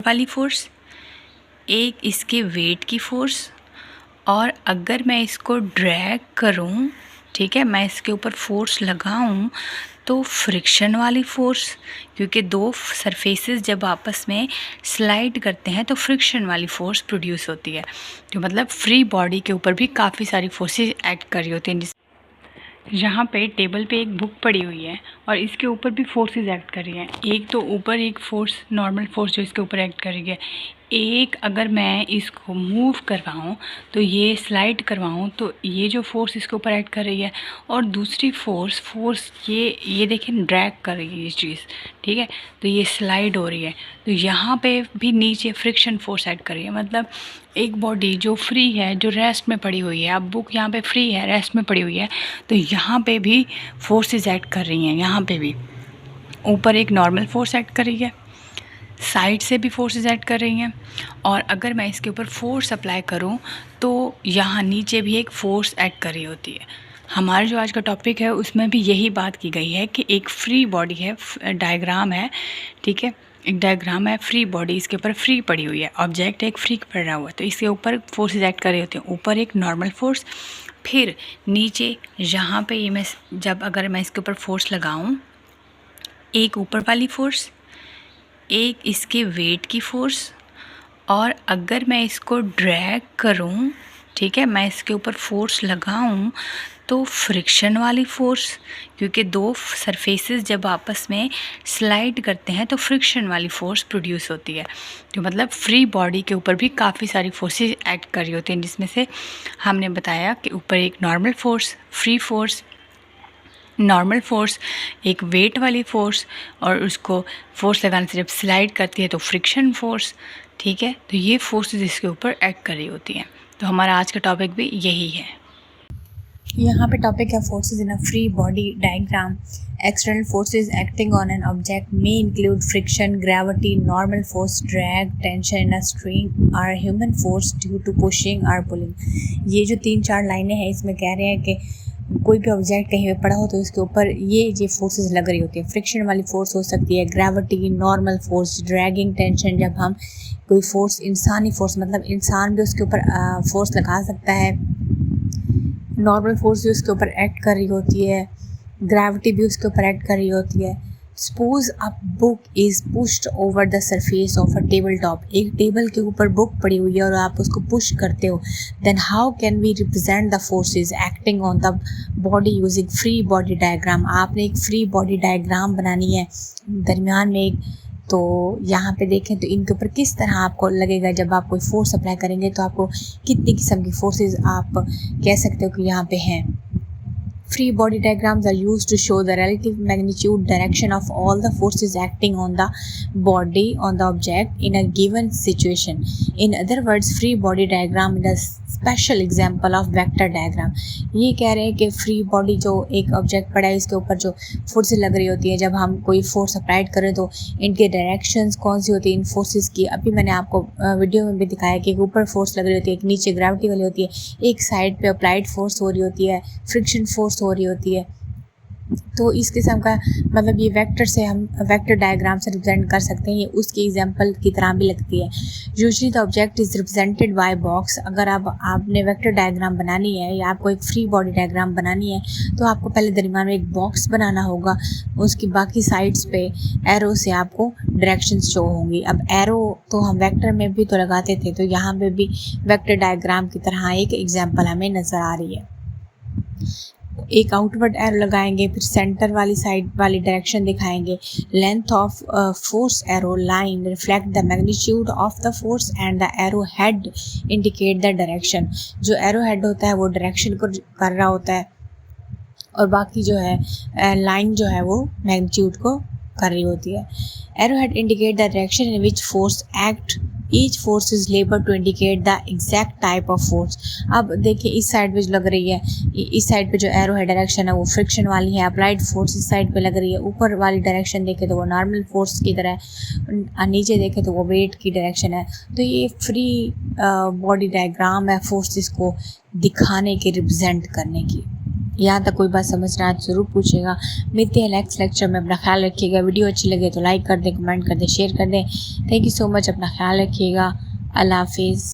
वाली फोर्स, एक इसके वेट की फोर्स, और अगर मैं इसको ड्रैग करूं, ठीक है, मैं इसके ऊपर फोर्स लगाऊं तो फ्रिक्शन वाली फोर्स, क्योंकि दो सरफेसेस जब आपस में स्लाइड करते हैं तो फ्रिक्शन वाली फोर्स प्रोड्यूस होती है। तो मतलब फ्री बॉडी के ऊपर भी काफ़ी सारी फोर्सेस एक्ट कर रही होती हैं। यहाँ पे टेबल पे एक बुक पड़ी हुई है और इसके ऊपर भी फोर्सेस एक्ट कर रही हैं। एक तो ऊपर एक फोर्स, नॉर्मल फोर्स जो इसके ऊपर एक्ट कर रही है, एक अगर मैं इसको मूव करवाऊँ तो ये स्लाइड करवाऊँ तो ये जो फोर्स इसके ऊपर एक्ट कर रही है, और दूसरी फोर्स ये देखें ड्रैग कर रही है ये चीज़, ठीक है, तो ये स्लाइड हो रही है। तो यहाँ पे भी नीचे फ्रिक्शन फोर्स एक्ट कर रही है। मतलब एक बॉडी जो फ्री है, जो रेस्ट में पड़ी हुई है, अब बुक यहाँ पे फ्री है, रेस्ट में पड़ी हुई है, तो यहाँ पे भी फोर्सेस एक्ट कर रही हैं। यहाँ पे भी ऊपर एक नॉर्मल फोर्स एक्ट कर रही है, साइड से भी फोर्सेस एक्ट कर रही हैं, और अगर मैं इसके ऊपर फोर्स अप्लाई करूं तो यहाँ नीचे भी एक फोर्स एक्ट कर रही होती है। हमारा जो आज का टॉपिक है उसमें भी यही बात की गई है कि एक फ्री बॉडी है, डायग्राम है, ठीक है, एक डायग्राम है, फ्री बॉडी, इसके ऊपर फ्री पड़ी हुई है, ऑब्जेक्ट एक फ्री पड़ा हुआ है, तो इसके ऊपर फोर्सेस एक्ट कर रही होती हैं। ऊपर एक नॉर्मल फोर्स, फिर नीचे यहाँ पे ये मैं जब अगर मैं इसके ऊपर फोर्स लगाऊं, एक ऊपर वाली फोर्स, एक इसके वेट की फोर्स, और अगर मैं इसको ड्रैग करूं, ठीक है, मैं इसके ऊपर फोर्स लगाऊं तो फ्रिक्शन वाली फोर्स, क्योंकि दो सरफेसेस जब आपस में स्लाइड करते हैं तो फ्रिक्शन वाली फोर्स प्रोड्यूस होती है। तो मतलब फ्री बॉडी के ऊपर भी काफ़ी सारी फोर्सेस एक्ट कर रही होती हैं, जिसमें से हमने बताया कि ऊपर एक normal force, free force, normal force, एक वेट वाली फोर्स, और उसको फोर्स लगाने से जब स्लाइड करती है तो फ्रिक्शन फोर्स, ठीक है, तो ये फोर्सेस इसके ऊपर एक्ट कर रही होती हैं। तो हमारा आज का टॉपिक भी यही है। यहाँ पे टॉपिक है forces in a free body diagram. External forces acting on an object may include friction, gravity, normal force, drag, tension in a string और human force due to pushing और पुलिंग। ये जो 3-4 लाइनें हैं इसमें कह रहे हैं कि कोई भी ऑब्जेक्ट कहीं पे पड़ा हो तो इसके ऊपर ये फोर्सेस लग रही होती है। फ्रिक्शन वाली फोर्स हो सकती है, gravity, normal force, dragging, tension, जब हम कोई फोर्स, इंसानी फोर्स, मतलब इंसान भी उसके ऊपर फोर्स लगा सकता है, नॉर्मल फोर्स भी उसके ऊपर एक्ट कर रही होती है, ग्रेविटी भी उसके ऊपर एक्ट कर रही होती है। Suppose a book is pushed over the surface of a table top. एक टेबल के ऊपर बुक पड़ी हुई है और आप उसको पुश करते हो, then how can we represent the forces acting on the body using free body diagram. आपने एक फ्री बॉडी डायग्राम बनानी है, दरमियान में एक, तो यहाँ पे देखें तो इनके ऊपर किस तरह आपको लगेगा जब आप कोई फोर्स अप्लाई करेंगे, तो आपको कितनी किस्म की फोर्सेस आप कह सकते हो कि यहाँ पे हैं। Free body diagrams are used to show the relative magnitude, direction of all the forces acting on the body, on the object in a given situation. In other words, free body diagram is a special example of vector diagram. ये कह रहे हैं कि free body जो एक object पड़ा है इसके ऊपर जो फोर्सेस लग रही होती है, जब हम कोई फोर्स अप्लाइड करें तो इनके डायरेक्शंस कौन सी होती है इन फोर्सेस की। अभी मैंने आपको वीडियो में भी दिखाया कि एक ऊपर फोर्स लग रही होती है, एक नीचे ग्रेविटी वाली होती है, एक साइड पे अप्लाइड फोर्स हो रही होती है, फ्रिक्शन फोर्स हो रही होती है। तो इस किस्म का मतलब ये वेक्टर से हम वेक्टर डायग्राम से रिप्रेजेंट कर सकते हैं, ये उसकी एग्जांपल की तरह भी लगती है। Usually the object is represented by box. अगर आपने वेक्टर डायग्राम बनानी है या आपको एक फ्री बॉडी डायग्राम बनानी है तो आपको पहले दरमियान में एक बॉक्स बनाना होगा, उसकी बाकी साइड्स पे एरो से आपको डायरेक्शंस शो होंगी। अब एरो तो हम वेक्टर में भी तो लगाते थे, तो यहाँ पे भी वेक्टर डायग्राम की तरह एक एग्जाम्पल हमें नज़र आ रही है। एक आउटवर्ड एरो लगाएंगे, फिर सेंटर वाली साइड वाली डायरेक्शन दिखाएंगे। Length of force arrow line reflect the magnitude of the force and the arrow head indicate the direction. जो एरो हेड होता है वो डायरेक्शन को कर रहा होता है, और बाकी जो है लाइन जो है वो मैग्नीट्यूड को कर रही होती है। Arrow head indicate the direction in which force act, each force is labelled to indicate the exact type of force. अब देखिए इस साइड पे जो लग रही है, इस साइड पे जो एरो है डायरेक्शन है वो फ्रिक्शन वाली है, अप्लाइड फोर्स इस साइड पे लग रही है। ऊपर वाली डायरेक्शन देखें तो वो नॉर्मल फोर्स की तरह है, नीचे देखें तो वो वेट की डायरेक्शन है। तो ये फ्री बॉडी डायग्राम है फोर्सेस को दिखाने की, रिप्रेजेंट करने की। यहाँ तक कोई बात समझ रहा है तो ज़रूर पूछेगा। मिलते हैं नेक्स्ट लेक्चर में। अपना ख्याल रखिएगा। वीडियो अच्छी लगे तो लाइक कर दें, कमेंट कर दें, शेयर कर दें। Thank you so much. अपना ख्याल रखिएगा। अल्लाह हाफिज़।